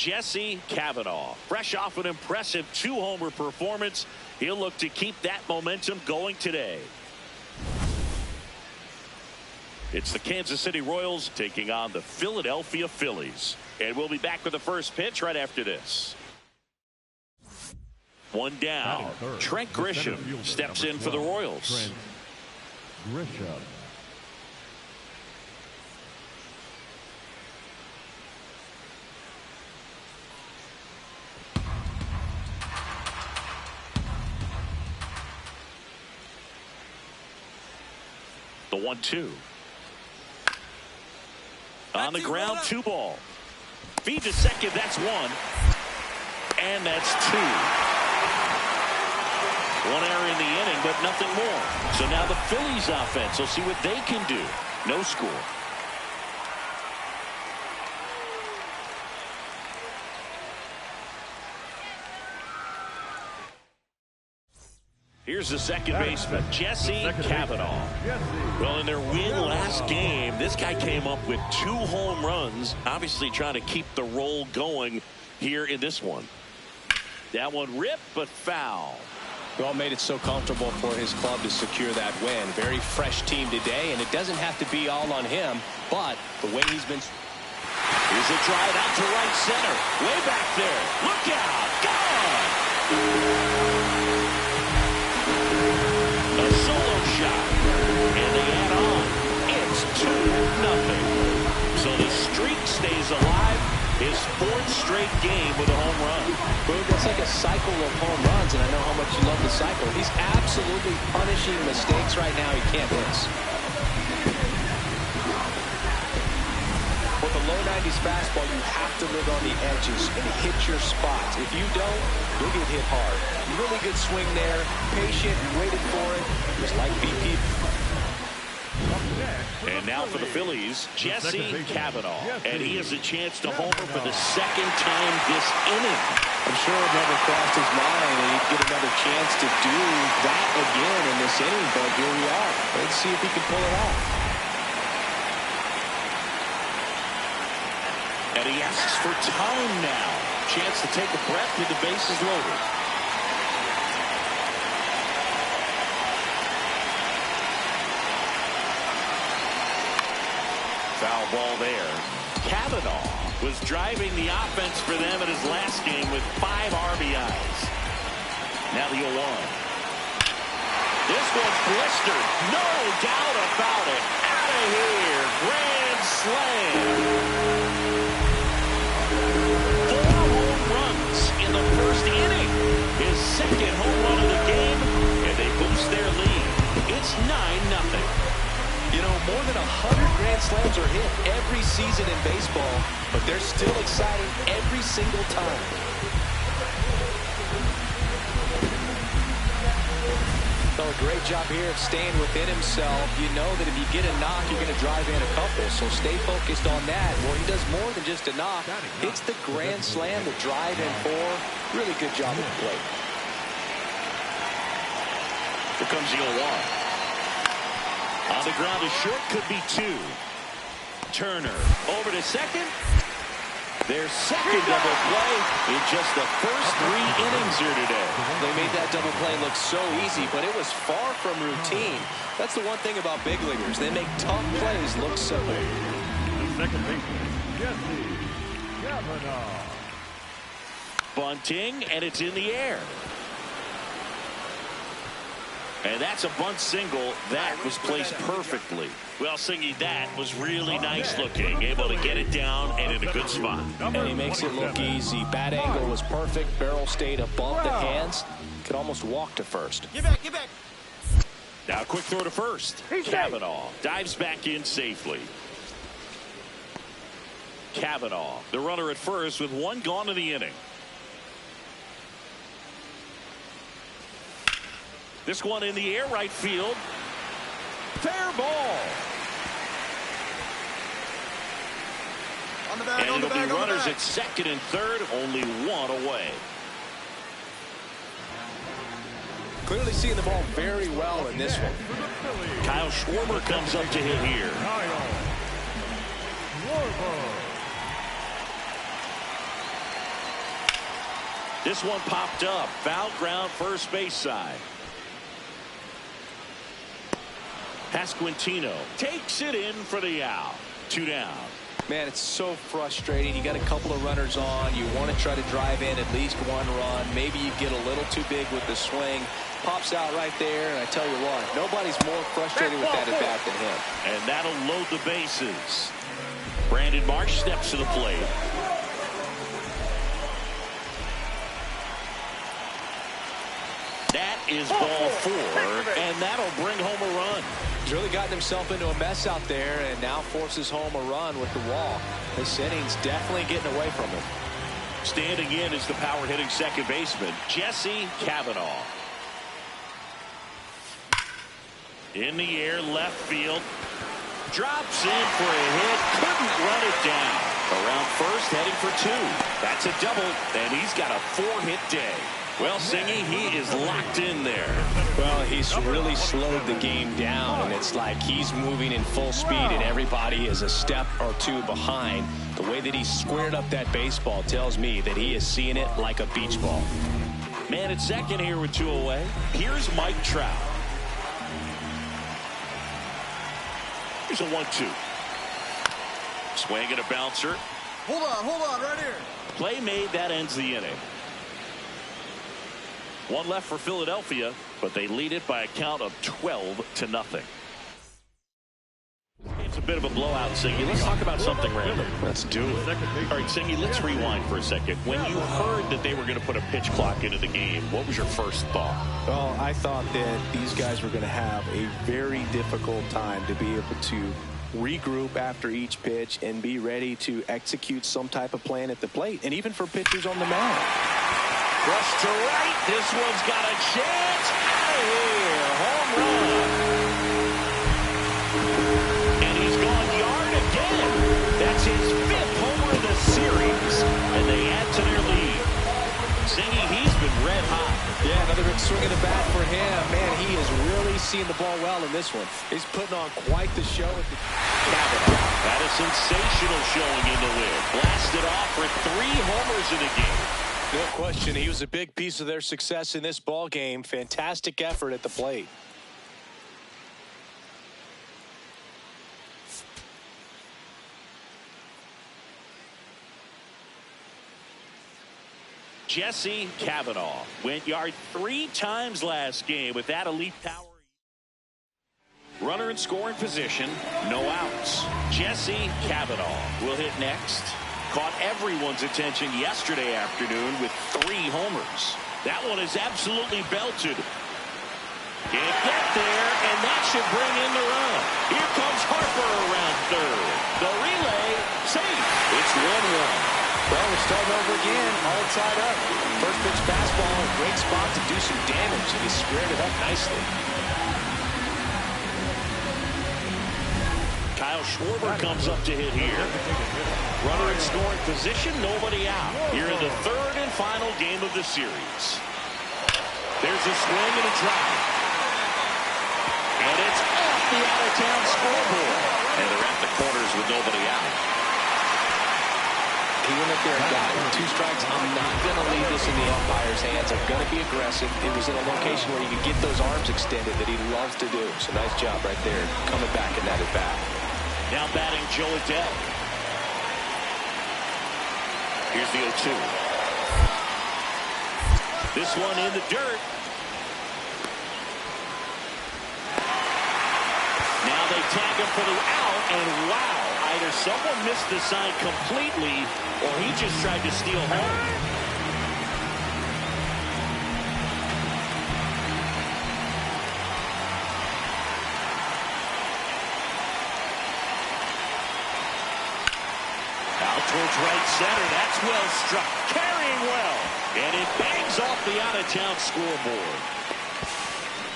Jesse Kavanaugh, fresh off an impressive 2-homer performance, he'll look to keep that momentum going today. It's the Kansas City Royals taking on the Philadelphia Phillies. And we'll be back with the first pitch right after this. One down. Trent Grisham steps in for the Royals. Grisham. The 1-2. On the ground, 2 ball. Feed to second, that's 1. And that's 2. 1 error in the inning, but nothing more. So now the Phillies offense will see what they can do. No score. Here's the second baseman, Jesse Kavanaugh. Well, in their win last game, this guy came up with 2 home runs, obviously trying to keep the roll going here in this one. That one ripped, but foul. Well, made it so comfortable for his club to secure that win. Very fresh team today, and it doesn't have to be all on him, but the way he's been. Here's a drive out to right center. Way back there. Look out. Gone. A solo shot. And they add on. It's 2-0. So the streak stays alive. His 4th straight game with a home run. Boog, that's like a cycle of home runs, and I know how much you love the cycle. He's absolutely punishing mistakes right now he can't miss. With a low 90s fastball, you have to live on the edges and hit your spots. If you don't, you'll get hit hard. Really good swing there. Patient, waited for it. Just like BP. And now for the Phillies, Jesse Kavanaugh. And he has a chance to homer for the 2nd time this inning. I'm sure it never crossed his mind that he'd get another chance to do that again in this inning, but here we are. Let's see if he can pull it off. And he asks for time now. Chance to take a breath with the bases loaded. Foul ball there. Kavanaugh was driving the offense for them in his last game with 5 RBIs. Now the 0-1. This one's blistered. No doubt about it. Out of here. Grand slam. 4 home runs in the 1st inning. His 2nd home run of the game, and they boost their lead. It's 9-0. You know, more than 100 grand slams are hit every season in baseball, but they're still exciting every single time. So a great job here of staying within himself. You know that if you get a knock, you're going to drive in a couple, so stay focused on that. Well, he does more than just a knock. Hits the grand slam, the drive in 4. Really good job at the plate. Here comes the 0-1. On the ground, a short, could be 2. Turner over to second. Their 2nd double play in just the first 3 innings here today. They made that double play look so easy, but it was far from routine. That's the one thing about big leaguers. They make tough plays look simple. The second baseman, Jesse Kavanaugh. Bunting, and it's in the air. And that's a bunt single. That was placed perfectly. Well, Singy, that was really nice looking. Able to get it down and in a good spot. And he makes it look easy. Bat angle was perfect. Barrel stayed above the hands. Could almost walk to first. Get back, get back. Now a quick throw to first. Kavanaugh dives back in safely. Kavanaugh, the runner at first with 1 gone in the inning. This one in the air, right field. Fair ball. On the bag, and on it'll the bag, be runners at 2nd and 3rd, only 1 away. Clearly seeing the ball very well in this one. Kyle Schwarber comes up to hit here. This one popped up. Foul ground, first base side. Pasquantino takes it in for the out. 2 down. Man, it's so frustrating. You got a couple of runners on. You want to try to drive in at least one run. Maybe you get a little too big with the swing. Pops out right there, and I tell you what, nobody's more frustrated with that at bat than him. And that'll load the bases. Brandon Marsh steps to the plate. That is ball 4, and that'll bring home a run. He's really gotten himself into a mess out there and now forces home a run with the wall. This inning's definitely getting away from him. Standing in is the power hitting second baseman, Jesse Cavanaugh. In the air, left field. Drops in for a hit. Couldn't run it down. Around first, heading for 2. That's a double, and he's got a 4-hit day. Well, Singy, he is locked in there. Well, he's really slowed the game down, and it's like he's moving in full speed, and everybody is a step or 2 behind. The way that he squared up that baseball tells me that he is seeing it like a beach ball. Man at second here with 2 away. Here's Mike Trout. Here's a 1-2. Swing and a bouncer. Hold on, right here. Play made, that ends the inning. 1 left for Philadelphia, but they lead it by a count of 12-0. It's a bit of a blowout, Singy. Let's talk about something random. Let's do it. All right, Singy, let's rewind for a second. When you heard that they were going to put a pitch clock into the game, what was your first thought? Well, I thought that these guys were going to have a very difficult time to be able to regroup after each pitch and be ready to execute some type of plan at the plate, and even for pitchers on the mound. Rush to right. This one's got a chance. Out of here. Home run. And he's gone yard again. That's his 5th homer of the series. And they add to their lead. Singy, he's been red hot. Yeah, another big swing of the bat for him. Man, he is really seeing the ball well in this one. He's putting on quite the show. Cavanaugh had a sensational showing in the win. Blasted off for 3 homers in the game. No question, he was a big piece of their success in this ball game. Fantastic effort at the plate. Jesse Cavanaugh went yard 3 times last game with that elite power. Runner in scoring position, no outs. Jesse Cavanaugh will hit next. Caught everyone's attention yesterday afternoon with 3 homers. That one is absolutely belted. Can't get there, and that should bring in the run. Here comes Harper around third. The relay, safe. It's 1-1. Well, we're starting over again, all tied up. First pitch fastball, a great spot to do some damage, and he squared it up nicely. Kyle Schwarber comes up to hit here. Runner in scoring position, nobody out. Here in the 3rd and final game of the series. There's a swing and a drive. And it's off the out-of-town scoreboard. And they're at the corners with nobody out. He went up there and got it. 2 strikes. I'm not going to leave this in the umpire's hands. I'm going to be aggressive. It was in a location where you could get those arms extended that he loves to do. So nice job right there, coming back in that at-bat. Now batting Joe Adell. Here's the 0-2. This one in the dirt. Now they tag him for the out, and wow, either someone missed the sign completely, or he just tried to steal home. Towards right center. That's well struck. Carrying well. And it bangs off the out-of-town scoreboard.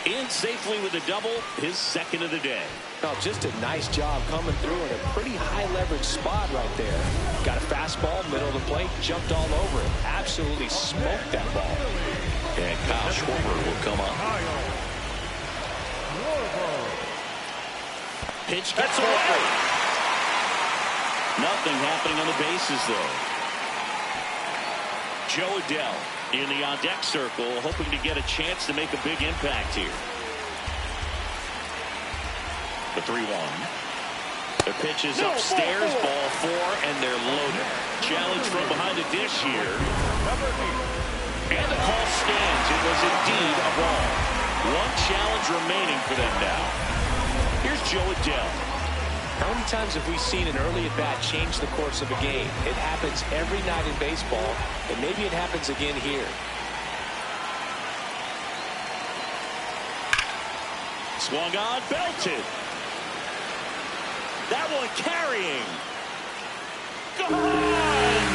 In safely with a double, his 2nd of the day. Oh, just a nice job coming through in a pretty high leverage spot right there. Got a fastball, middle of the plate, jumped all over it. Absolutely smoked that ball. And Kyle Schwarber will come up. Pitch gets away. Nothing happening on the bases, though. Joe Adell in the on-deck circle, hoping to get a chance to make a big impact here. The 3-1. The pitch is upstairs, ball 4, and they're loaded. Challenge from behind the dish here. And the call stands. It was indeed a ball. One challenge remaining for them now. Here's Joe Adell. How many times have we seen an early at-bat change the course of a game? It happens every night in baseball, and maybe it happens again here. Swung on, belted. That one carrying. Gone! Grand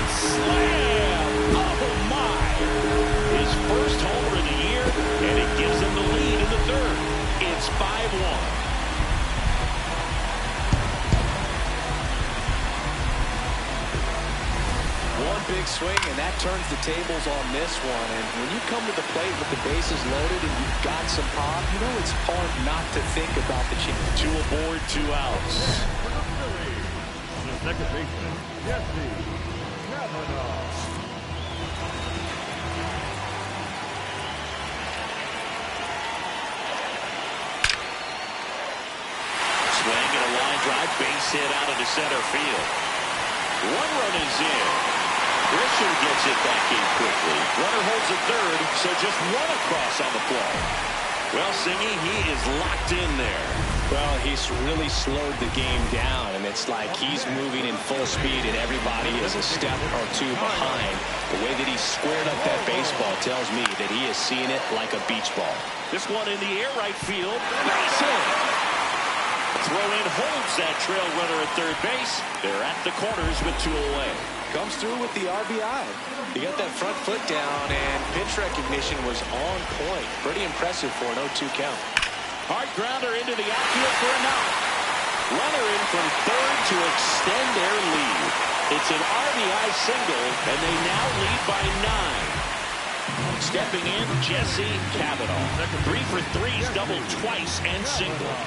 slam! Oh, my! His first homer of the year, and it gives him the lead in the third. It's 5-1. One big swing, and that turns the tables on this one. And when you come to the plate with the bases loaded and you've got some pop, you know it's hard not to think about the change. 2 aboard, 2 outs. The second baseman, Jesse Kavanaugh. Swing and a line drive, base hit out into center field. 1 run is in. Grisham gets it back in quickly. Runner holds at third, so just 1 across on the play. Well, Singy, he is locked in there. Well, he's really slowed the game down, and it's like he's moving in full speed, and everybody is a step or 2 behind. The way that he squared up that baseball tells me that he is seeing it like a beach ball. This one in the air, right field. Base hit. Throw in holds that trail runner at third base. They're at the corners with 2 away. Comes through with the RBI. He got that front foot down, and pitch recognition was on point. Pretty impressive for an 0-2 count. Hard grounder into the outfield for a knock. Runner in from third to extend their lead. It's an RBI single, and they now lead by 9. Stepping in, Jesse Kavanaugh. 3 for 3's doubled twice and single.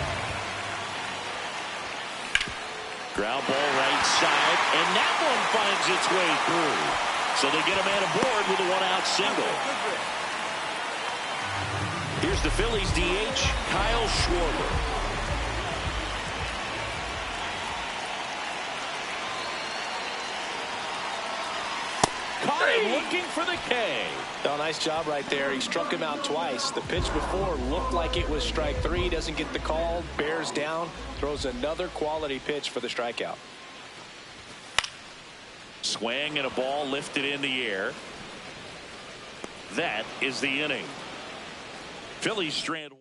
Ground ball right side, and that one finds its way through. So they get a man aboard with a 1-out single. Here's the Phillies DH, Kyle Schwarber. Caught him looking for the K. Oh, nice job right there. He struck him out twice. The pitch before looked like it was strike 3. Doesn't get the call. Bears down. Throws another quality pitch for the strikeout. Swing and a ball lifted in the air. That is the inning. Phillies strand 1.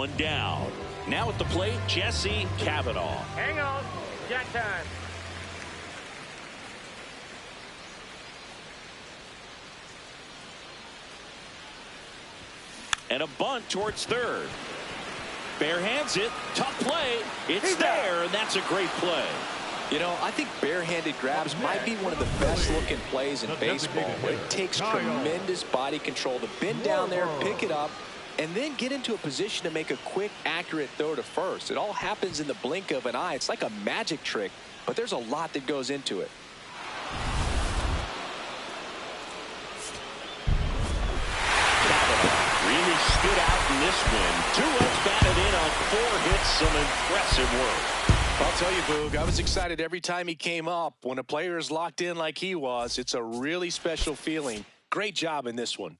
1 down. Now at the plate, Jesse Kavanaugh. Hang on. Jack time. And a bunt towards third. Bare hands it. Tough play. It's there, and that's a great play. You know, I think barehanded grabs might be one of the best looking plays in baseball, where it takes tremendous body control to bend down there, pick it up, and then get into a position to make a quick, accurate throw to first. It all happens in the blink of an eye. It's like a magic trick, but there's a lot that goes into it. Really stood out in this win. 2 runs batted in on 4 hits. Some impressive work. I'll tell you, Boog, I was excited every time he came up. When a player is locked in like he was, it's a really special feeling. Great job in this one.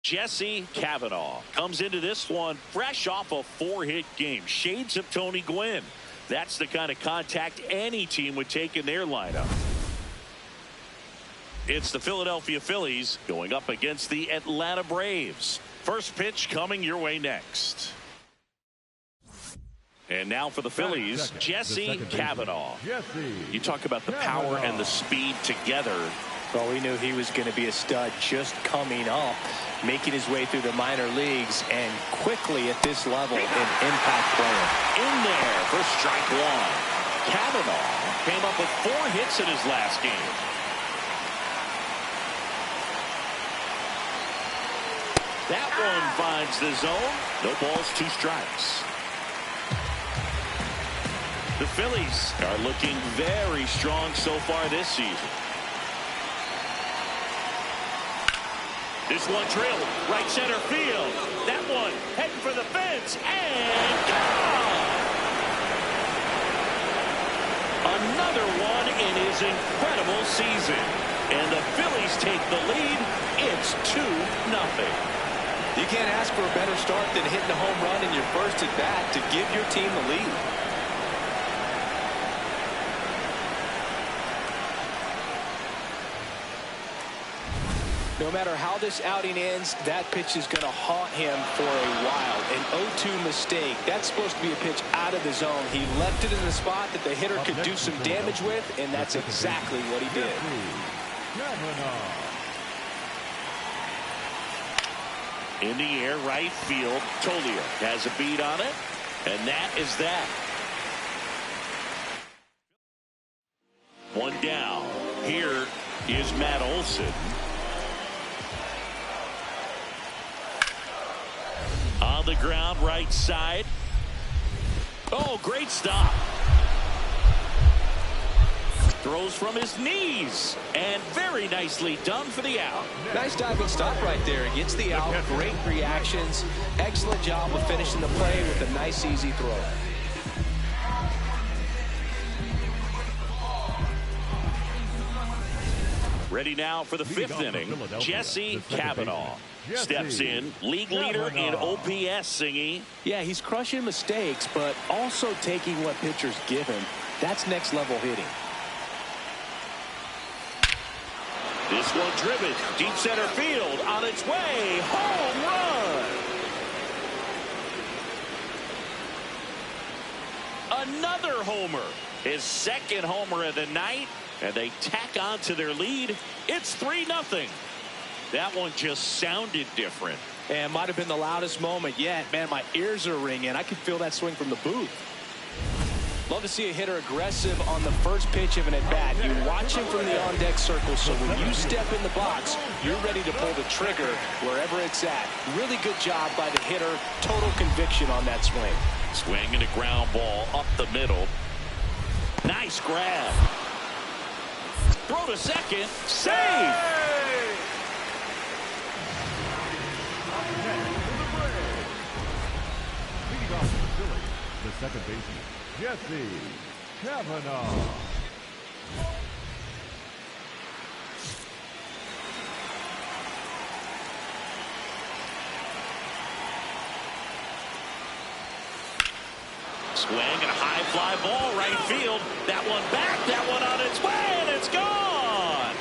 Jesse Kavanaugh comes into this one fresh off a 4-hit game. Shades of Tony Gwynn. That's the kind of contact any team would take in their lineup. It's the Philadelphia Phillies going up against the Atlanta Braves. First pitch coming your way next. And now for the Phillies, Jesse Cavanaugh. You talk about the power and the speed together. Well, we knew he was going to be a stud just coming up, making his way through the minor leagues, and quickly at this level, an impact player. In there for strike one. Cavanaugh came up with 4 hits in his last game. That one finds the zone. No balls, 2 strikes. The Phillies are looking very strong so far this season. This one drilled right center field. That one heading for the fence and gone. Another one in his incredible season. And the Phillies take the lead. It's 2-0. You can't ask for a better start than hitting a home run in your first at bat to give your team the lead. No matter how this outing ends, that pitch is going to haunt him for a while. An 0-2 mistake. That's supposed to be a pitch out of the zone. He left it in the spot that the hitter could do some damage with, and that's exactly what he did. In the air, right field. Tolia has a beat on it, and that is that. One down. Here is Matt Olson. On the ground, right side. Oh, great stop. Throws from his knees. And very nicely done for the out. Nice diving stop right there. Gets the out. Great reactions. Excellent job of finishing the play with a nice, easy throw. Ready now for the 5th inning. Jesse Cavanaugh steps in. League leader in OPS, Singy. Yeah, he's crushing mistakes, but also taking what pitchers give him. That's next level hitting. This one driven. Deep center field. On its way. Home run. Another homer. His 2nd homer of the night. And they tack on to their lead. It's 3-0. That one just sounded different. And might have been the loudest moment yet. Man, my ears are ringing. I can feel that swing from the booth. Love to see a hitter aggressive on the first pitch of an at-bat. You watch him from the on-deck circle, so when you step in the box, you're ready to pull the trigger wherever it's at. Really good job by the hitter. Total conviction on that swing. Swinging a ground ball up the middle. Nice grab. Throw to second. Save. Leading off the Phillies, the second baseman, Jesse Cavanaugh. Swing and a high fly ball right field. That one back, that one on its way, and it's gone.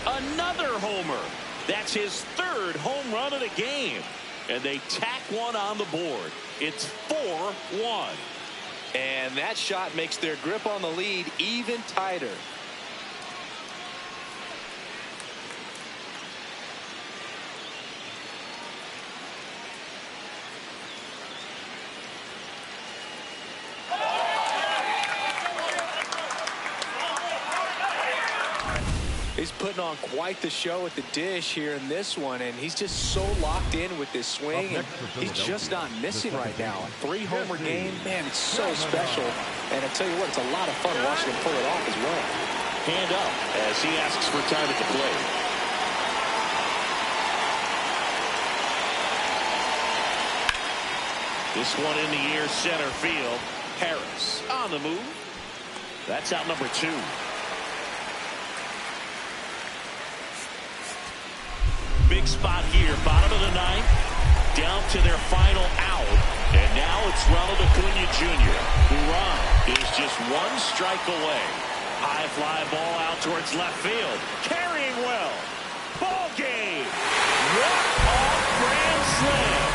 Another homer. That's his 3rd home run of the game. And they tack one on the board. It's 4-1. And that shot makes their grip on the lead even tighter. He's putting on quite the show at the dish here in this one, and he's just so locked in with this swing, and he's just not missing right now. A 3-homer game, man, it's so special. And I tell you what, it's a lot of fun watching him pull it off as well. Hand up as he asks for time at the plate. This one in the air, center field. Harris on the move. That's out number 2. Big spot here, bottom of the 9th, down to their final out, and now it's Ronald Acuna Jr., who is just 1 strike away. High fly ball out towards left field, carrying well. Ball game. Walk-off grand slam.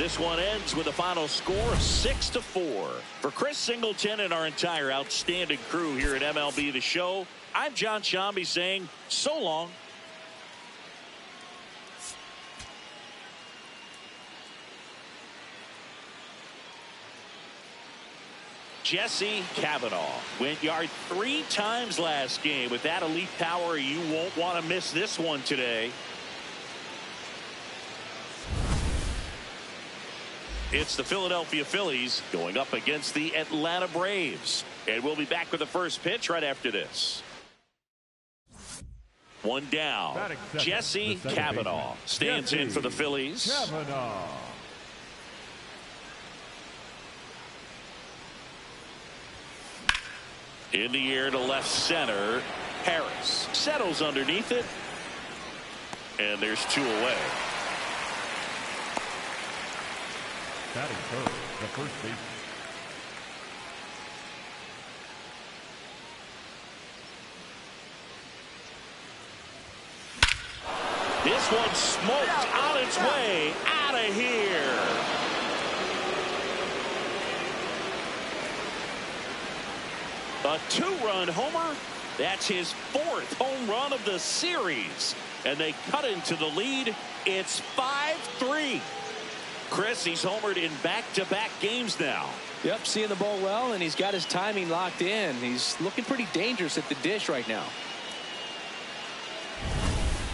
this one ends with a final score of 6-4. For Chris Singleton and our entire outstanding crew here at MLB The Show, I'm John Shambi saying so long. Jesse Cavanaugh went yard 3 times last game. With that elite power, you won't want to miss this one today. It's the Philadelphia Phillies going up against the Atlanta Braves. And we'll be back with the first pitch right after this. One down. Jesse Cavanaugh stands in for the Phillies. Cavanaugh. In the air to left center. Harris settles underneath it. And there's 2 away. Batting third, the first baseman. This one smoked on its way out of here. A 2-run homer. That's his 4th home run of the series. And they cut into the lead. It's 5-3. Chris, he's homered in back-to-back games now. Yep, seeing the ball well, and he's got his timing locked in. He's looking pretty dangerous at the dish right now.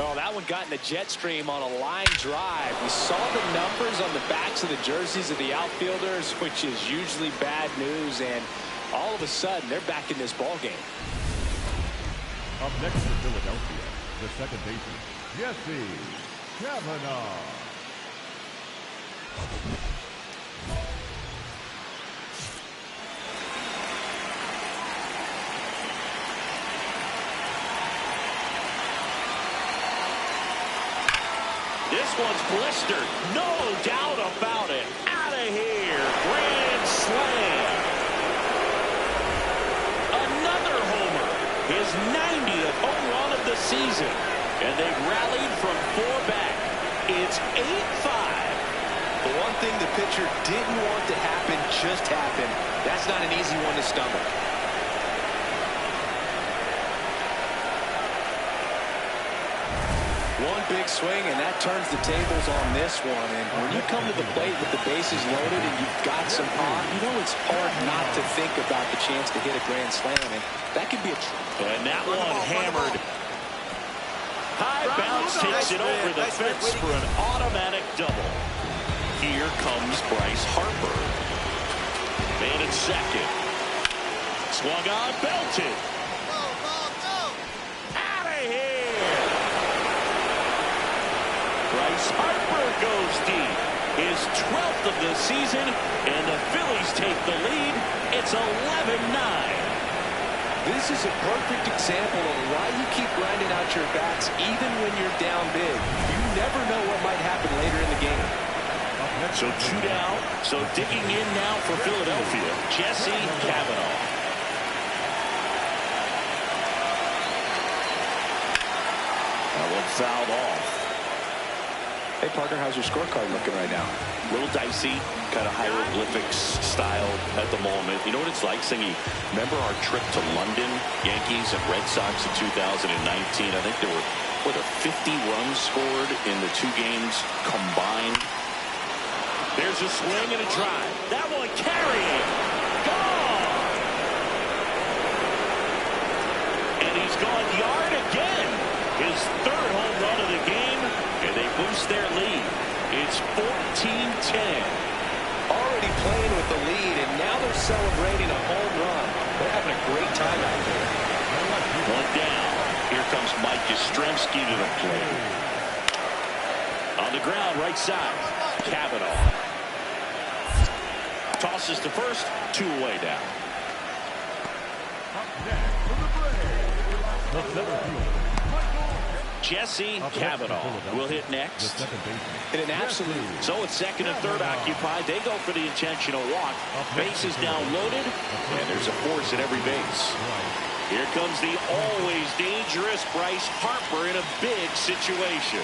Oh, that one got in the jet stream on a line drive. We saw the numbers on the backs of the jerseys of the outfielders, which is usually bad news, and all of a sudden, they're back in this ball game. Up next for Philadelphia, the second baseman, Jesse Cavanaugh. This one's blistered. No doubt about it. Out of here. Grand slam. Another homer. His 90th home run of the season. And they've rallied from 4 back. It's 8-5. The one thing the pitcher didn't want to happen just happened. That's not an easy one to stomach. One big swing, and that turns the tables on this one. And when you come to the plate with the bases loaded and you've got some pop, you know it's hard not to think about the chance to hit a grand slam. And that could be a... And that one hammered. High bounce takes it over the fence for an automatic double. Here comes Bryce Harper. Man at second. Swung on, belted. Out of here. Bryce Harper goes deep. His 12th of the season, and the Phillies take the lead. It's 11-9. This is a perfect example of why you keep grinding out your bats even when you're down big. You never know what might happen later in the game. So 2 down. So digging in now for Philadelphia, Jesse Cavanaugh. That one fouled off. Hey, partner, how's your scorecard looking right now? A little dicey, kind of hieroglyphics style at the moment. You know what it's like, Singy? Remember our trip to London, Yankees and Red Sox in 2019? I think there were 50 runs scored in the 2 games combined. There's a swing and a drive. That one carrying. Gone. And he's gone yard again. His 3rd home run of the game. And they boost their lead. It's 14-10. Already playing with the lead, and now they're celebrating a home run. They're having a great time out there. One down. Here comes Mike Yastrzemski to the plate. On the ground, right side. Cavanaugh. Tosses to first. 2 away down. Up next for the Braves, the center fielder, Jesse Cavanaugh will hit next. In an absolute. So it's second and third occupied. They go for the intentional walk. Bases down loaded. And there's a force at every base. Here comes the always dangerous Bryce Harper in a big situation.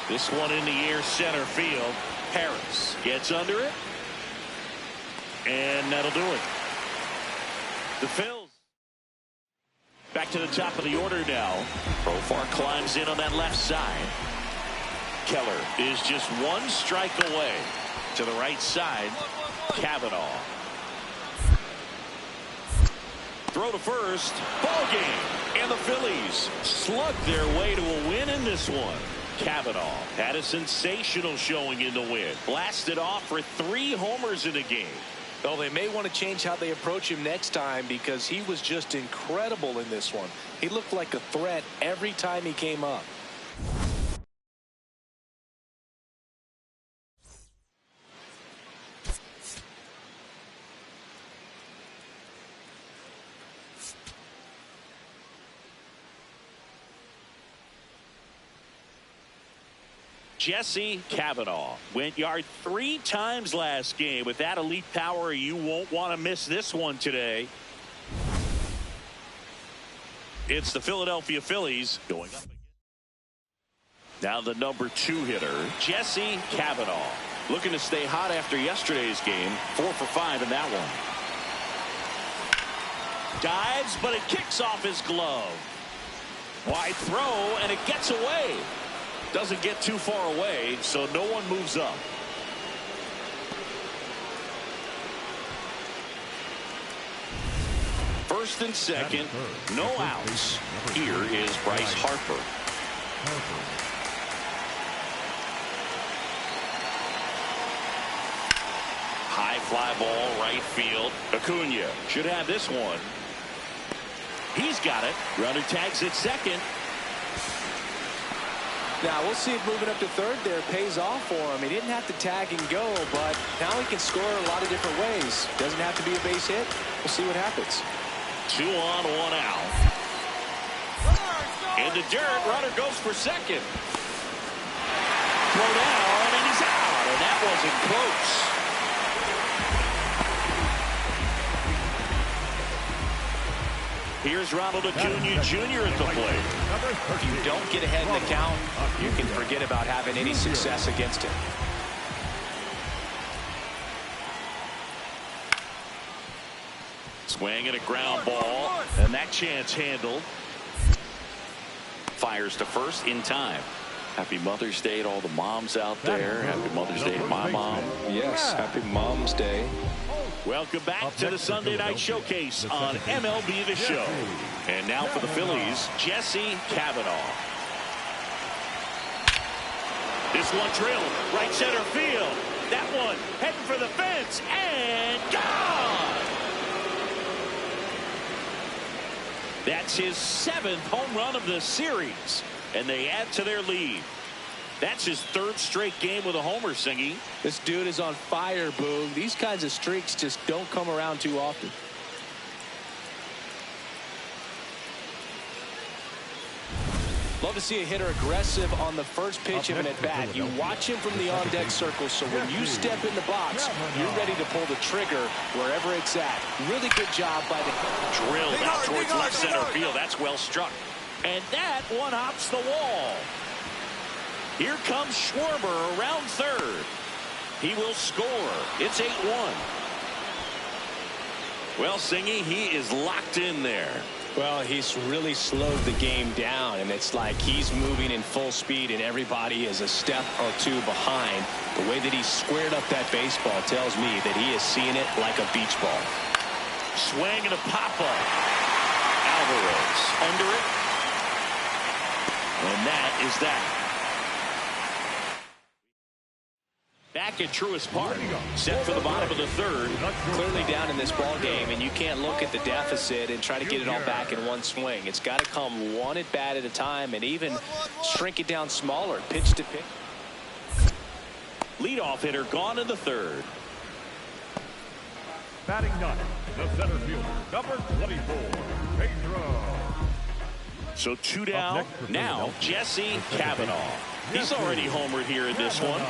This one in the air center field. Harris gets under it. And that'll do it. The Phils back to the top of the order now. Profar climbs in on that left side. Keller is just one strike away. To the right side, Cavanaugh. Throw to first. Ball game. And the Phillies slug their way to a win in this one. Cavanaugh had a sensational showing in the win. Blasted off for 3 homers in a game. Well, they may want to change how they approach him next time because he was just incredible in this one. He looked like a threat every time he came up. Jesse Cavanaugh went yard 3 times last game. With that elite power, you won't want to miss this one today. It's the Philadelphia Phillies going up again. Now the number 2 hitter, Jesse Cavanaugh, looking to stay hot after yesterday's game. 4 for 5 in that one. Dives, but it kicks off his glove. Wide throw, and it gets away. Doesn't get too far away, so no one moves up. First and second, no outs. Here is Bryce Harper. High fly ball, right field. Acuna should have this one. He's got it. Runner tags at second. Now we'll see if moving up to third there pays off for him. He didn't have to tag and go, but now he can score a lot of different ways. Doesn't have to be a base hit. We'll see what happens. 2 on, 1 out. In the dirt, runner goes for second. Throw down, and he's out, and that wasn't close. Here's Ronald Acuna Jr. at the plate. If you don't get ahead in the count, you can forget about having any success against him. Swing and a ground ball, and that chance handled. Fires to first in time. Happy Mother's Day to all the moms out there. Happy Mother's Day to my mom. Yes, happy Mom's Day. Welcome back to the Sunday Night Showcase on MLB The Show. And now for the Phillies, Jesse Cavanaugh. This one drilled right center field. That one heading for the fence and gone. That's his 7th home run of the series, and they add to their lead. That's his 3rd straight game with a homer, Singy. This dude is on fire, Boog. These kinds of streaks just don't come around too often. Love to see a hitter aggressive on the first pitch of an at-bat. You watch him from the on-deck circle, so when you step in the box, you're ready to pull the trigger wherever it's at. Really good job by the drilled out towards left center field. That's well struck. And that one hops the wall. Here comes Schwarber around third. He will score. It's 8-1. Well, Singy, he is locked in there. Well, he's really slowed the game down, and it's like he's moving in full speed, and everybody is a step or 2 behind. The way that he squared up that baseball tells me that he is seeing it like a beach ball. Swing and a pop-up. Alvarez under it. And that is that. Back at Truist Park, set for the bottom of the 3rd. Clearly down in this ball game, and you can't look at the deficit and try to get it all back in one swing. It's got to come one at bat at a time, and even shrink it down smaller, pitch to pitch. Leadoff hitter gone in the 3rd. Batting 9th, the center fielder, number 24, Pedro. So 2 down. Now Jesse Cavanaugh. He's already homered here in this one.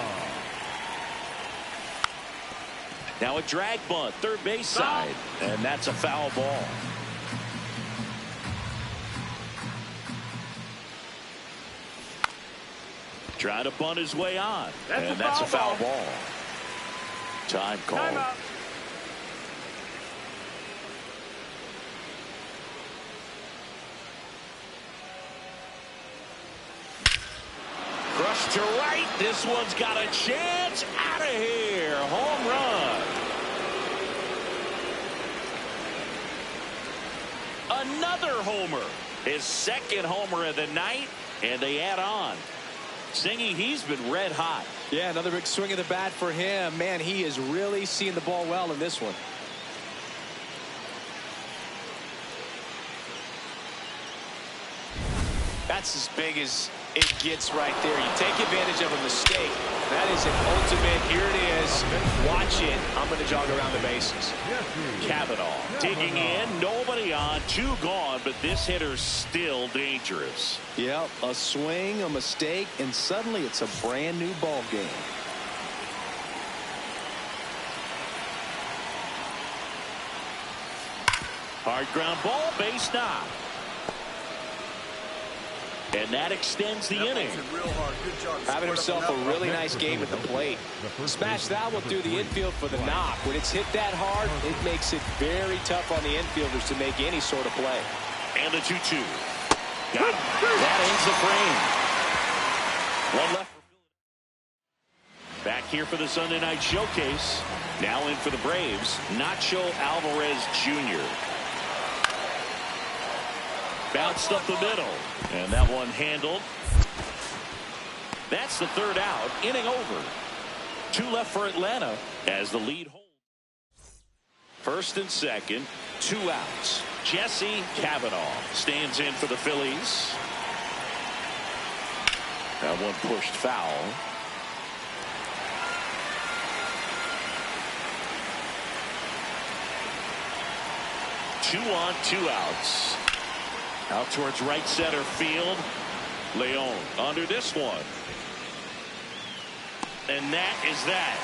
Now a drag bunt, third base side, and that's a foul ball. Trying to bunt his way on. That's and a that's a foul foul ball. Time call. Timeout. Crushed to right. This one's got a chance. Out of here. Home run. Another homer. His second homer of the night. And they add on. Singy, he's been red hot. Yeah, another big swing of the bat for him. Man, he is really seeing the ball well in this one. That's as big as it gets right there. You take advantage of a mistake. That is an ultimate. Here it is. Watch it. I'm going to jog around the bases. Cavanaugh digging in. Nobody on. 2 gone, but this hitter's still dangerous. Yep, a swing, a mistake, and suddenly it's a brand new ball game. Hard ground ball, base knock. And that extends the inning. Having himself a really nice game at the plate. Smash that one through the infield for the knock. When it's hit that hard, it makes it very tough on the infielders to make any sort of play. And the 2-2. Got it. That ends the frame. One left. Back here for the Sunday night showcase. Now in for the Braves, Nacho Alvarez Jr. Bounced up the middle. And that one handled. That's the 3rd out. Inning over. 2 left for Atlanta as the lead holds. 1st and 2nd. 2 outs. Jesse Cavanaugh stands in for the Phillies. That one pushed foul. Two on, 2 outs. Out towards right center field. Leon under this one. And that is that.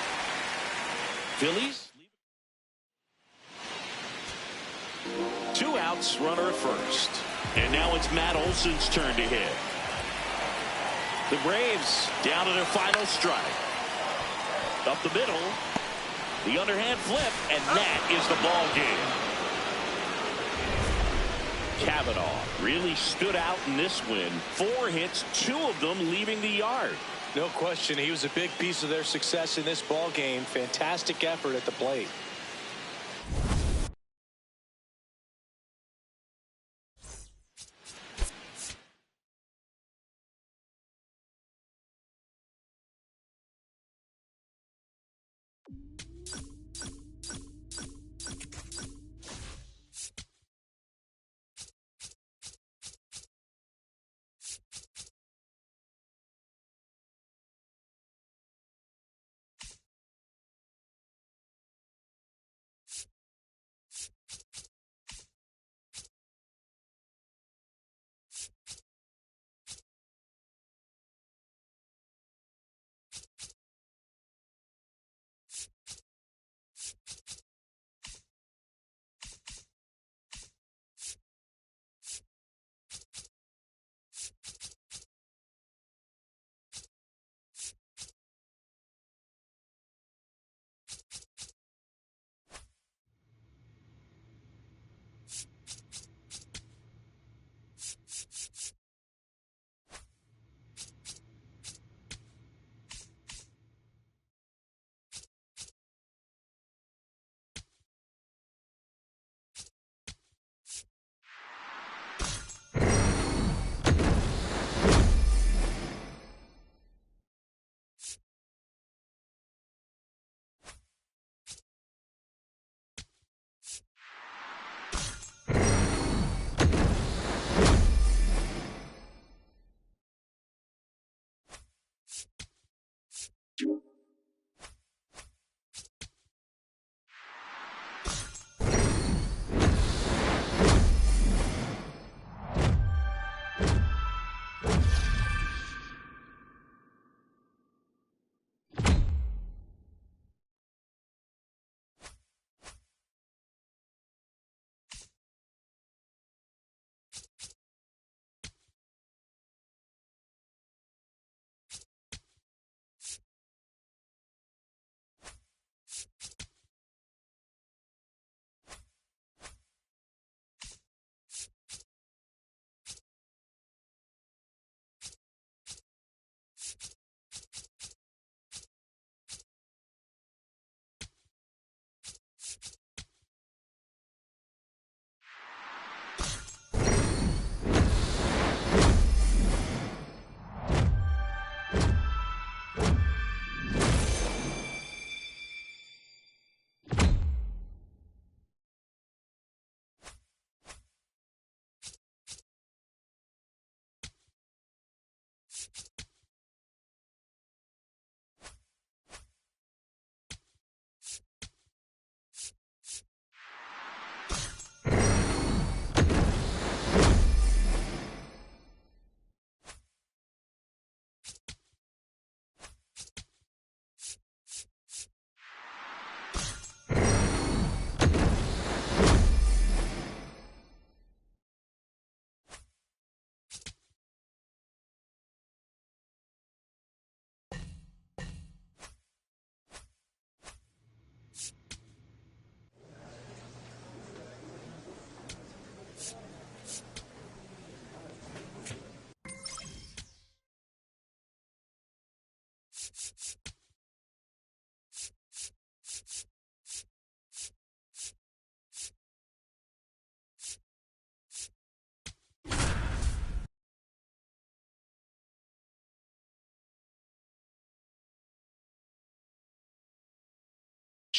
Phillies. 2 outs, runner at first. And now it's Matt Olson's turn to hit. The Braves down to their final strike. Up the middle. The underhand flip. And that is the ball game. Cavanaugh really stood out in this win. 4 hits, 2 of them leaving the yard. No question, he was a big piece of their success in this ball game. Fantastic effort at the plate.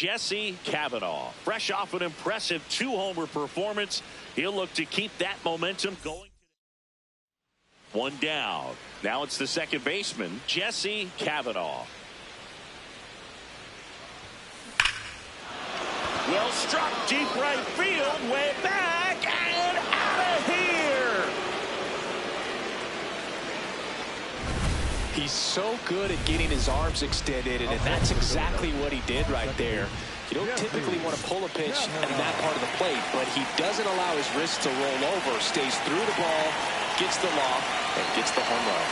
Jesse Kavanaugh. Fresh off an impressive 2-homer performance. He'll look to keep that momentum going. One down. Now it's the second baseman, Jesse Kavanaugh. Well struck, deep right field, way back, and out of here. He's so good at getting his arms extended, and that's exactly what he did right there. You don't typically want to pull a pitch in that part of the plate, but he doesn't allow his wrist to roll over, stays through the ball, gets the lob, and gets the home run.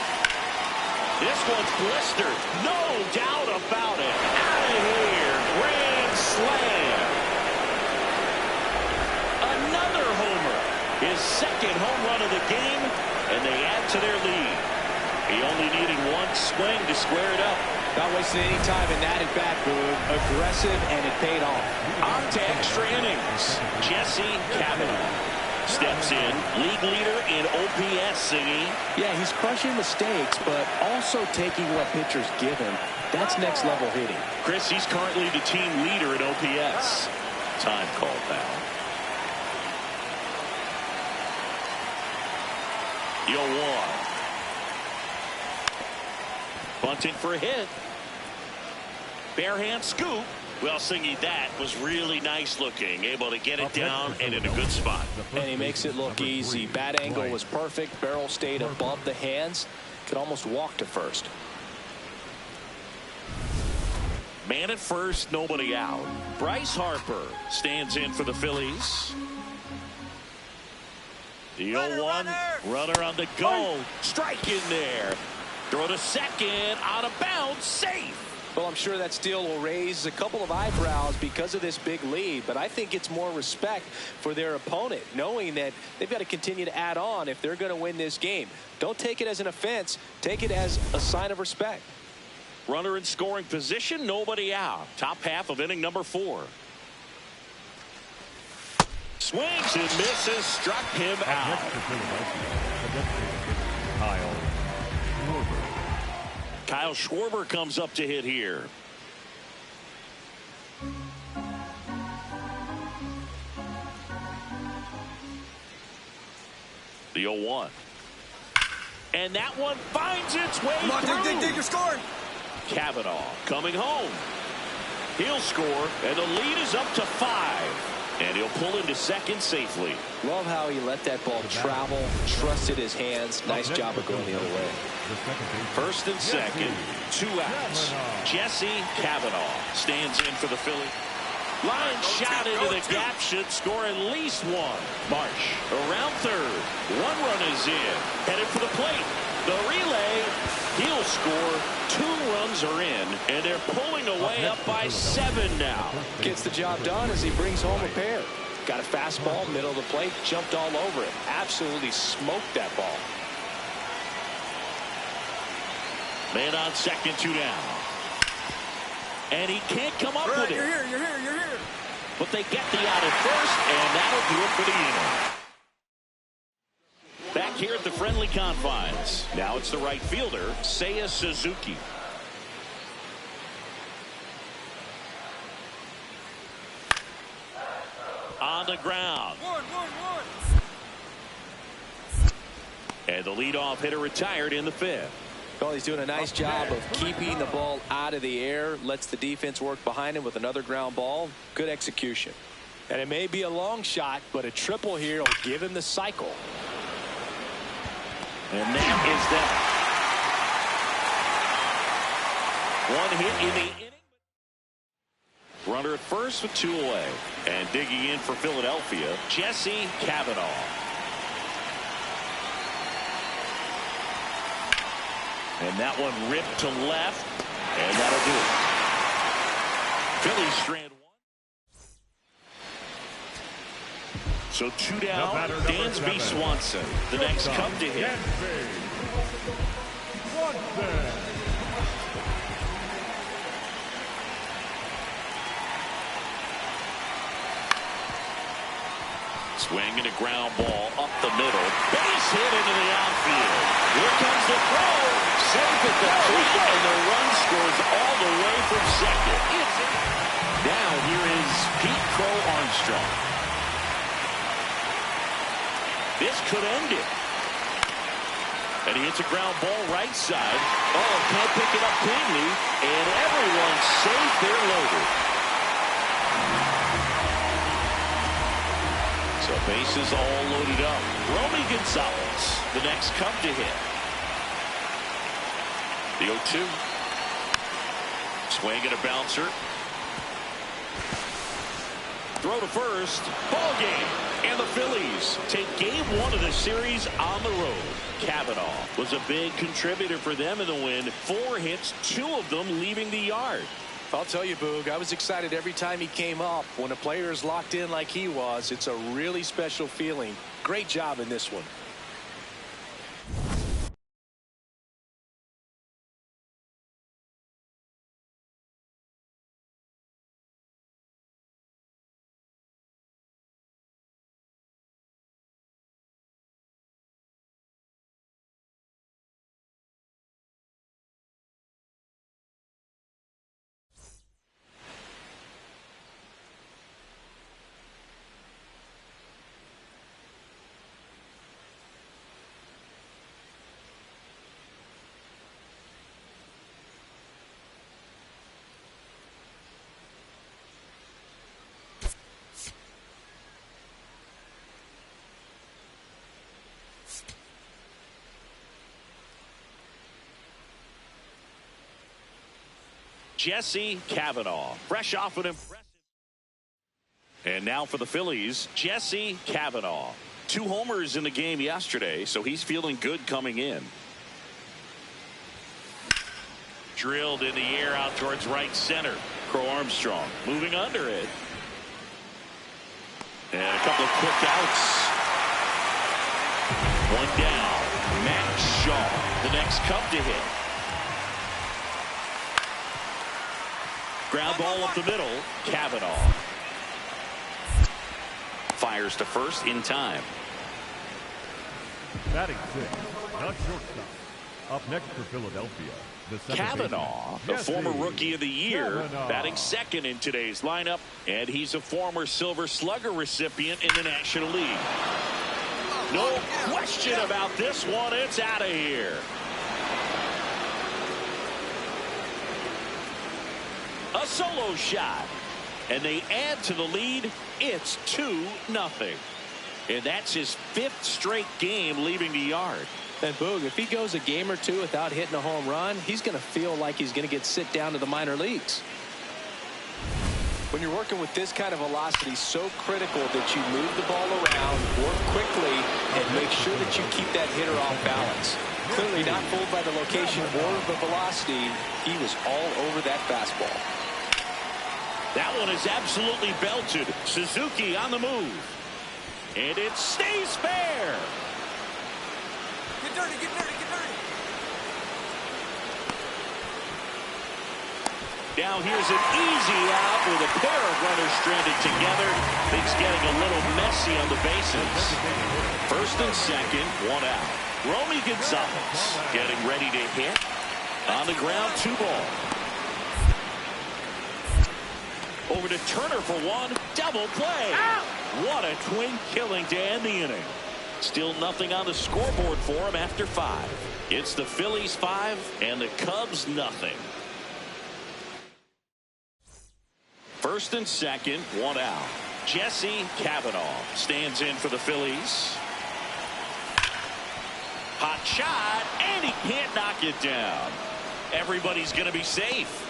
This one's blistered, no doubt about it. Out of here, grand slam. Another homer, his second home run of the game, and they add to their lead. He only needed one swing to square it up. Not wasting any time in that at-bat, Boone. Aggressive, and it paid off. On to extra innings. Jesse Kavanaugh steps in, league leader in OPS, Siggy. Yeah, he's crushing mistakes, but also taking what pitchers give him. That's next-level hitting. Chris, he's currently the team leader in OPS. Time called now. Yo, one. Bunting for a hit. Bare hand scoop. Well, Singy, that was really nice looking. Able to get it down and in a good spot. And he makes it look easy. Bat angle was perfect. Barrel stayed above the hands. Could almost walk to first. Man at first, nobody out. Bryce Harper stands in for the Phillies. The 0-1, runner on the go. Strike in there. Throw to second, out of bounds, safe. Well, I'm sure that steal will raise a couple of eyebrows because of this big lead, but I think it's more respect for their opponent, knowing that they've got to continue to add on if they're going to win this game. Don't take it as an offense. Take it as a sign of respect. Runner in scoring position, nobody out. Top half of inning number 4. Swings and misses, struck him out. Kyle Schwarber comes up to hit here. The 0-1. And that one finds its way Come on, through. dig, you're scoring. Kavanaugh coming home. He'll score, and the lead is up to 5. And he'll pull into second safely. Love how he let that ball travel, trusted his hands. Nice job of going the other way. First and second, 2 outs. Jesse Kavanaugh stands in for the Phillies. Line shot into the gap, should score at least 1. Marsh around third. 1 run is in. Headed for the plate. The relay. He'll score. 2 runs are in, and they're pulling away up by 7 now. Gets the job done as he brings home a pair. Got a fastball, middle of the plate, jumped all over it. Absolutely smoked that ball. Man on second, 2 down. And he can't come up with it. You're here. But they get the out at first, and that'll do it for the inning. Back here at the friendly confines. Now it's the right fielder, Seiya Suzuki. On the ground. One. And the leadoff hitter retired in the 5th. Well, he's doing a nice job of keeping the ball out of the air. Lets the defense work behind him with another ground ball. Good execution. And it may be a long shot, but a triple here will give him the cycle. And that is that. 1 hit in the inning. Runner at first with 2 away. And digging in for Philadelphia, Jesse Kavanaugh. And that one ripped to left. And that'll do it. Phillies strand 1. So 2 down, Dansby Swanson. The next come to hit. Swinging a ground ball up the middle. Base hit into the outfield. Here comes the throw. Safe at the plate, and the run scores all the way from second. Now here is Pete Crow Armstrong. This could end it. And he hits a ground ball right side. Oh, can't pick it up cleanly. And everyone's safe. They're loaded. So bases all loaded up. Romy Gonzalez, the next come to hit. The 0-2. Swing and a bouncer. Throw to first. Ball game. And the Phillies take game 1 of the series on the road. Cavanaugh was a big contributor for them in the win. 4 hits, 2 of them leaving the yard. I'll tell you, Boog, I was excited every time he came up. When a player is locked in like he was, it's a really special feeling. Great job in this one. Jesse Cavanaugh, fresh off an impressive. And now for the Phillies, Jesse Cavanaugh. 2 homers in the game yesterday, so he's feeling good coming in. Drilled in the air out towards right center. Crow Armstrong moving under it. And a couple of quick outs. 1 down. Max Shaw, the next come to hit. Ground ball up the middle. Cavanaugh fires to first in time. Batting 6, the shortstop. Up next for Philadelphia, the Cavanaugh, the former Rookie of the Year, batting second in today's lineup, and he's a former Silver Slugger recipient in the National League. No question about this one. It's out of here. A solo shot, and they add to the lead. It's 2-0, and that's his 5th straight game leaving the yard. And Boog, if he goes a game or 2 without hitting a home run, he's going to feel like he's going to get sit down to the minor leagues. When you're working with this kind of velocity, so critical that you move the ball around, work quickly, and make sure that you keep that hitter off balance. Clearly not fooled by the location or the velocity. He was all over that fastball. That one is absolutely belted. Suzuki on the move. And it stays fair. Get dirty, get dirty, get dirty. Now here's an easy out with a pair of runners stranded together. Things getting a little messy on the bases. First and second, 1 out. Romy Gonzalez getting ready to hit. On the ground, 2 ball. Over to Turner for 1. Double play. What a twin killing to end the inning. Still nothing on the scoreboard for him after 5. It's the Phillies 5 and the Cubs nothing. First and second, 1 out. Jesse Cavanaugh stands in for the Phillies. Hot shot, and he can't knock it down. Everybody's going to be safe.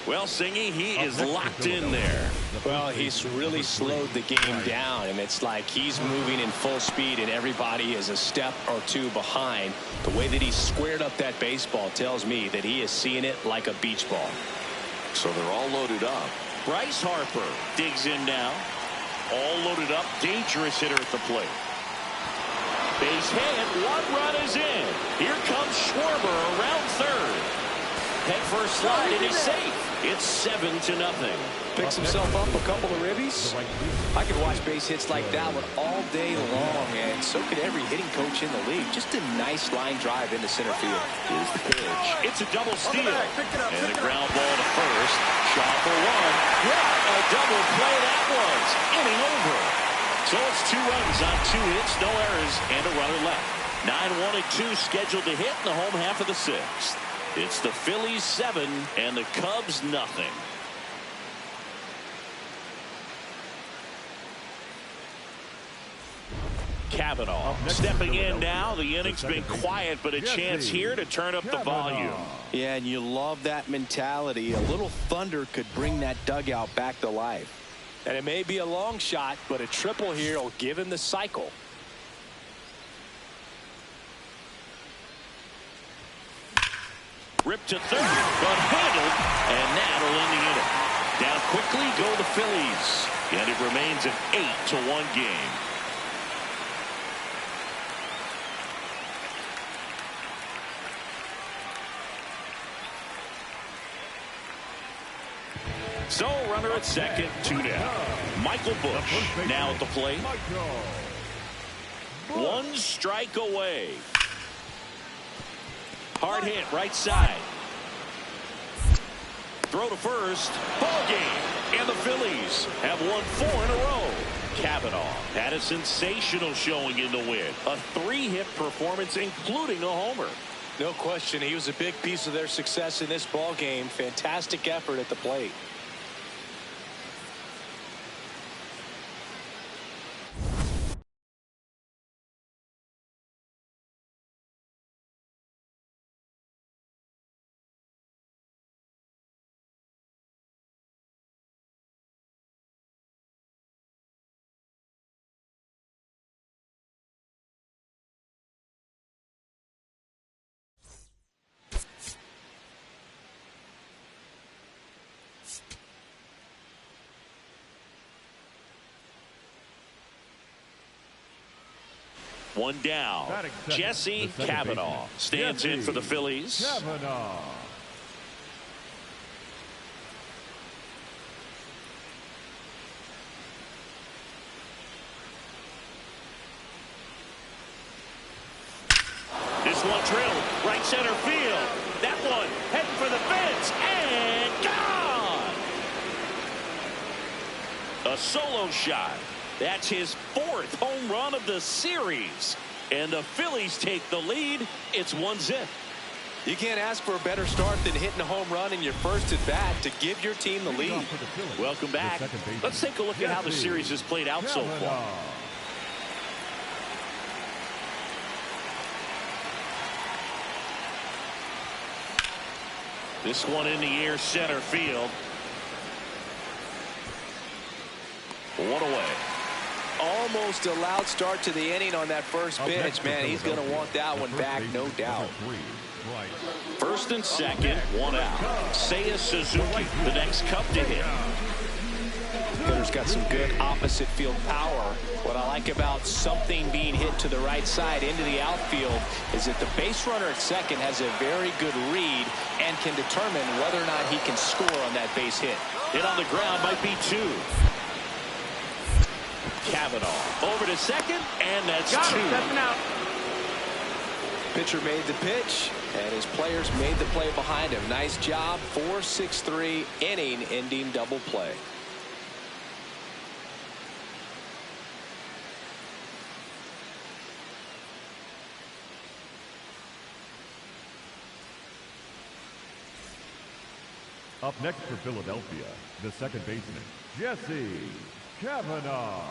Well, Singy, he is locked in there. Well, he's really slowed the game down, and it's like he's moving in full speed, and everybody is a step or 2 behind. The way that he squared up that baseball tells me that he is seeing it like a beach ball. So they're all loaded up. Bryce Harper digs in now. All loaded up. Dangerous hitter at the plate. Base hit. 1 run is in. Here comes Schwarber around third. Head first slide, and he's safe. It's 7-0. Picks himself up a couple of ribbies. I could watch base hits like that one all day long, and so could every hitting coach in the league. Just a nice line drive into center field. Here's the pitch. It's a double steal. And a ground ball to first. Shaw for one. What a double play that was. Inning over. So it's 2 runs on 2 hits, no errors, and a runner left. 9-1 and 2 scheduled to hit in the home half of the 6th. It's the Phillies 7 and the Cubs nothing. Kavanaugh stepping in now. The inning's been quiet, but a chance here to turn up the volume. Yeah, and you love that mentality. A little thunder could bring that dugout back to life. And it may be a long shot, but a triple here will give him the cycle. Ripped to third, but handled, and that'll end the inning. Down quickly go the Phillies, and it remains an 8-1 game. So, runner at second, 2 down. Michael Busch now at the plate. 1 strike away. Hard hit, right side. Throw to first. Ball game. And the Phillies have won 4 in a row. Kavanaugh had a sensational showing in the win. A 3-hit performance, including a homer. No question, he was a big piece of their success in this ball game. Fantastic effort at the plate. One down. Jesse Kavanaugh stands in for the Phillies. Kavanaugh. This one drilled right center field. That one heading for the fence and gone. A solo shot. That's his 4th home run of the series. And the Phillies take the lead. It's 1-0. You can't ask for a better start than hitting a home run in your first at bat to give your team the lead. Welcome back. Let's take a look at how the series has played out so far. This one in the air, center field. 1 away. Almost a loud start to the inning on that first pitch. Man, he's going to want that one back, no doubt. First and second, 1 out. Seiya Suzuki, the next Cub to hit. Hitter's got some good opposite field power. What I like about something being hit to the right side into the outfield is that the base runner at second has a very good read and can determine whether or not he can score on that base hit. Hit on the ground might be 2. Kavanaugh over to second, and that's 2. Out. Pitcher made the pitch, and his players made the play behind him. Nice job. 4-6-3 inning-ending double play. Up next for Philadelphia, the second baseman, Jesse Kavanaugh.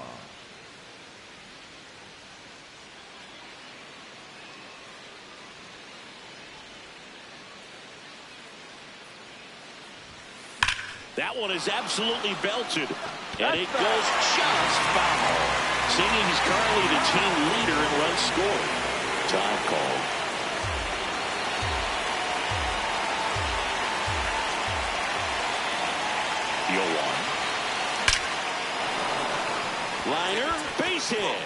That one is absolutely belted, and it goes just foul. Singing is currently the team leader in runs scored. Time called. Liner, base hit.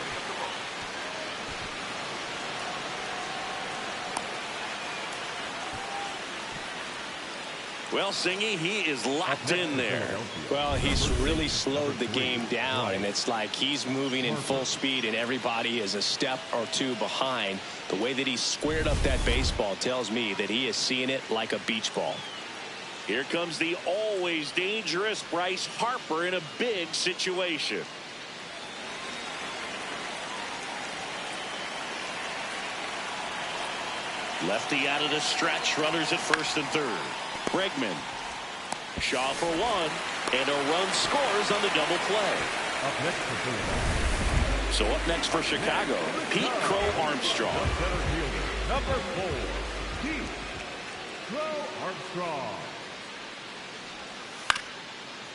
Well, Singy, he is locked in there. Well, he's really slowed the game down, and it's like he's moving in full speed, and everybody is a step or two behind. The way that he squared up that baseball tells me that he is seeing it like a beach ball. Here comes the always dangerous Bryce Harper in a big situation. Lefty out of the stretch, runners at first and third. Bregman. Shaw for one, and a run scores on the double play. Up next for Philadelphia. So up next for Chicago, Pete Crow Armstrong. Center fielder, number 4, Pete Crow Armstrong.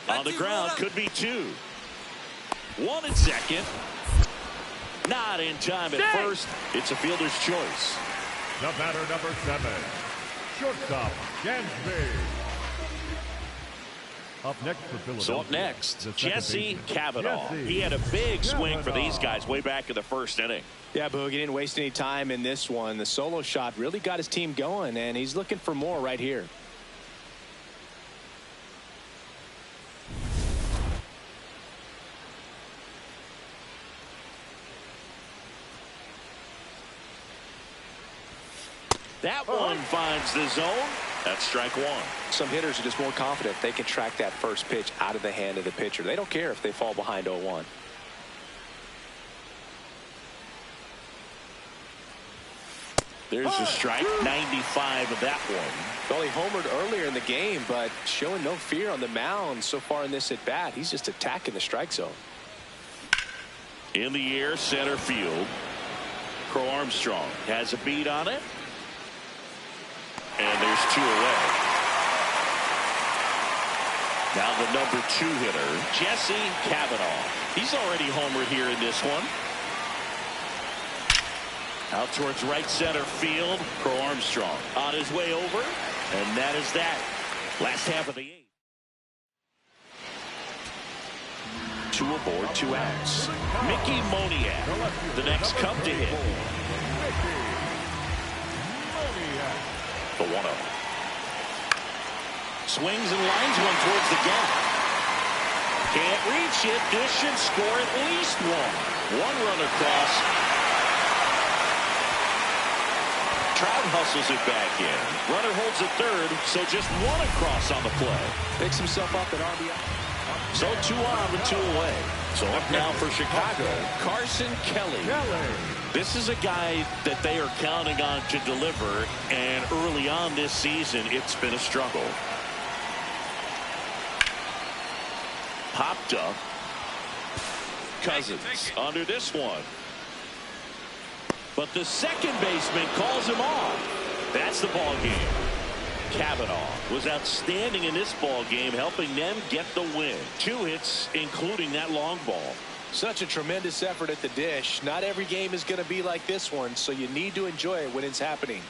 On the ground, could be two. One at second. Not in time at first. It's a fielder's choice. The batter, number 7, shortstop, Gansby. Up next for Philadelphia. So up next, the Jesse Cavanaugh. Jesse He had a big swing for Cavanaugh. these guys way back in the first inning. Yeah, Boog, he didn't waste any time in this one. The solo shot really got his team going, and he's looking for more right here. That one finds the zone. That's strike one. Some hitters are just more confident they can track that first pitch out of the hand of the pitcher. They don't care if they fall behind 0-1. There's a strike, 95 of that one. Well, he homered earlier in the game, but showing no fear on the mound so far in this at bat. He's just attacking the strike zone. In the air, center field. Crow Armstrong has a beat on it. And there's two away. Now the number 2 hitter, Jesse Cavanaugh. He's already homered here in this one. Out towards right center field. Crow Armstrong on his way over. And that is that. Last half of the 8th. 2 aboard, 2 outs. Mickey Moniak, the next Cub to hit. The 1-0. Swings and lines one towards the gap. Can't reach it. This should score at least one. One run across. Trout hustles it back in. Runner holds at third, so just one across on the play. Picks himself up at RBI. So 2 on with 2 away. So up now for Chicago, Carson Kelly. This is a guy that they are counting on to deliver, and early on this season, it's been a struggle. Popped up. Cousins under this one. But the second baseman calls him off. That's the ball game. Cavanaugh was outstanding in this ball game, helping them get the win. 2 hits, including that long ball. Such a tremendous effort at the dish. Not every game is going to be like this one, so you need to enjoy it when it's happening.